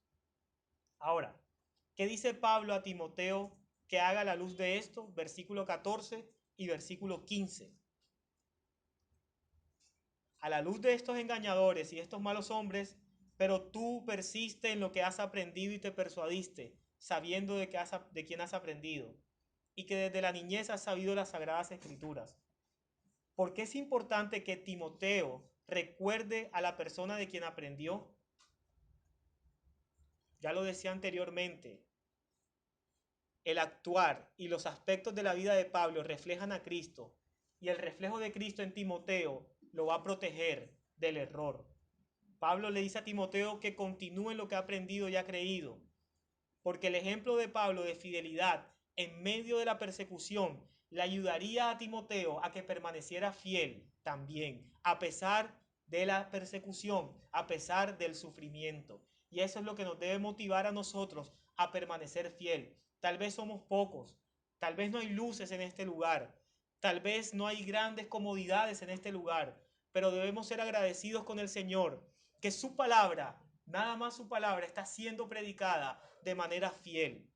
Ahora, ¿qué dice Pablo a Timoteo que haga a la luz de esto? Versículo 14 y versículo 15. A la luz de estos engañadores y estos malos hombres, pero tú persiste en lo que has aprendido y te persuadiste, sabiendo de quién has aprendido, y que desde la niñez has sabido las sagradas escrituras. ¿Por qué es importante que Timoteo recuerde a la persona de quien aprendió? Ya lo decía anteriormente, el actuar y los aspectos de la vida de Pablo reflejan a Cristo, y el reflejo de Cristo en Timoteo lo va a proteger del error. Pablo le dice a Timoteo que continúe en lo que ha aprendido y ha creído, porque el ejemplo de Pablo de fidelidad en medio de la persecución le ayudaría a Timoteo a que permaneciera fiel también, a pesar de la persecución, a pesar del sufrimiento. Y eso es lo que nos debe motivar a nosotros a permanecer fiel. Tal vez somos pocos, tal vez no hay luces en este lugar, tal vez no hay grandes comodidades en este lugar, pero debemos ser agradecidos con el Señor, que su palabra, nada más su palabra, está siendo predicada de manera fiel,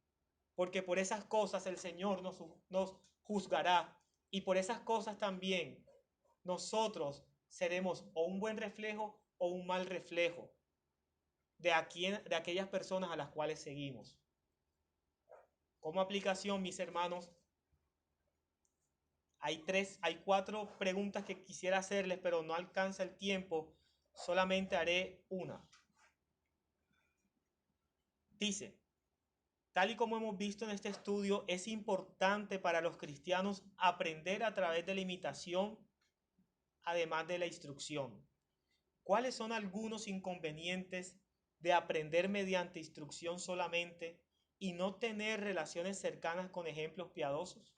porque por esas cosas el Señor nos juzgará, y por esas cosas también nosotros seremos o un buen reflejo o un mal reflejo de aquellas personas a las cuales seguimos. Como aplicación, mis hermanos, hay 4 preguntas que quisiera hacerles, pero no alcanza el tiempo, solamente haré una. Dice: tal y como hemos visto en este estudio, es importante para los cristianos aprender a través de la imitación, además de la instrucción. ¿Cuáles son algunos inconvenientes de aprender mediante instrucción solamente y no tener relaciones cercanas con ejemplos piadosos?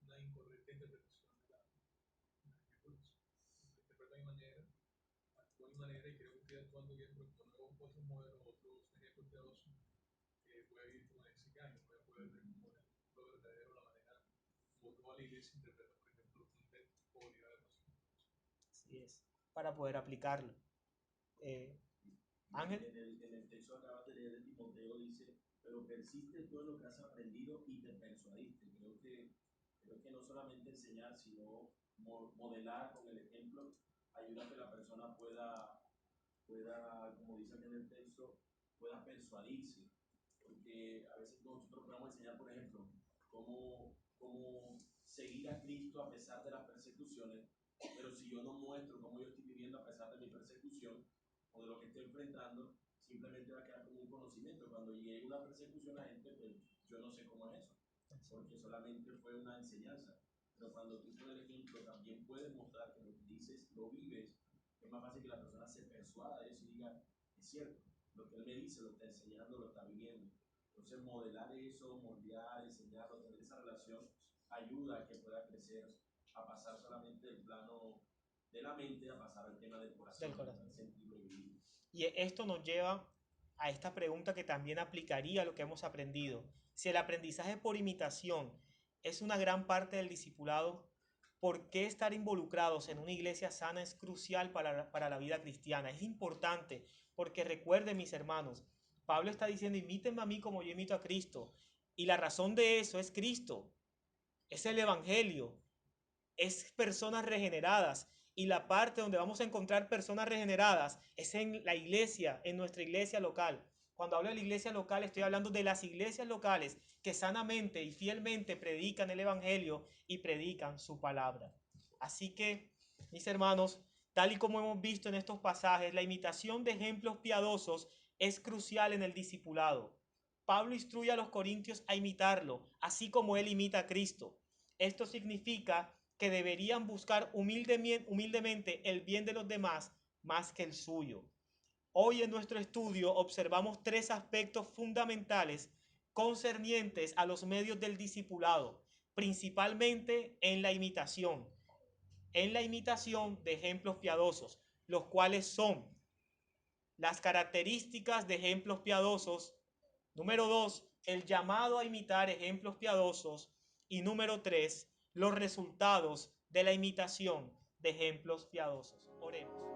Una incorrecta interpretación de interpreta actúa de manera y creo que estoy actuando bien, pero como no otros modelos, otros ejemplos piadosos, voy a vivir como en ese engaño, voy a poder ver como lo verdadero, la manera como toda la iglesia interpreta, por ejemplo, un texto o unidad de emoción. Así es, para poder aplicarlo. Ángel. En el texto que acabas de leer de Timoteo dice pero persiste en todo lo que has aprendido y te persuadiste. Creo que no solamente enseñar, sino modelar con el ejemplo, ayuda a que la persona pueda, como dice aquí en el texto, pueda persuadirse. Porque a veces nosotros podemos enseñar, por ejemplo, cómo seguir a Cristo a pesar de las persecuciones, pero si yo no muestro cómo yo estoy viviendo a pesar de mi persecución o de lo que estoy enfrentando, simplemente va a quedar como un conocimiento. Cuando llegue una persecución a gente, pues yo no sé cómo es eso, porque solamente fue una enseñanza. Pero cuando tú con el ejemplo también puedes mostrar que lo que dices lo vives, es más fácil que la persona se persuada de eso y diga, es cierto, lo que él me dice lo está enseñando, lo está viviendo. Entonces modelar eso, moldear, enseñarlo, tener esa relación, ayuda a que pueda crecer, a pasar solamente del plano de la mente, a pasar al tema del corazón, Del corazón. sentirlo y vivirlo. Y esto nos lleva a esta pregunta que también aplicaría a lo que hemos aprendido. Si el aprendizaje por imitación es una gran parte del discipulado, ¿por qué estar involucrados en una iglesia sana es crucial para la vida cristiana? Es importante porque recuerden, mis hermanos, Pablo está diciendo, imítenme a mí como yo imito a Cristo. Y la razón de eso es Cristo, es el Evangelio, es personas regeneradas. Y la parte donde vamos a encontrar personas regeneradas es en la iglesia, en nuestra iglesia local. Cuando hablo de la iglesia local, estoy hablando de las iglesias locales que sanamente y fielmente predican el Evangelio y predican su palabra. Así que, mis hermanos, tal y como hemos visto en estos pasajes, la imitación de ejemplos piadosos es crucial en el discipulado. Pablo instruye a los corintios a imitarlo, así como él imita a Cristo. Esto significa que deberían buscar humildemente el bien de los demás más que el suyo. Hoy en nuestro estudio observamos tres aspectos fundamentales concernientes a los medios del discipulado, principalmente en la imitación de ejemplos piadosos, los cuales son las características de ejemplos piadosos, número 2, el llamado a imitar ejemplos piadosos y número 3, los resultados de la imitación de ejemplos piadosos. Oremos.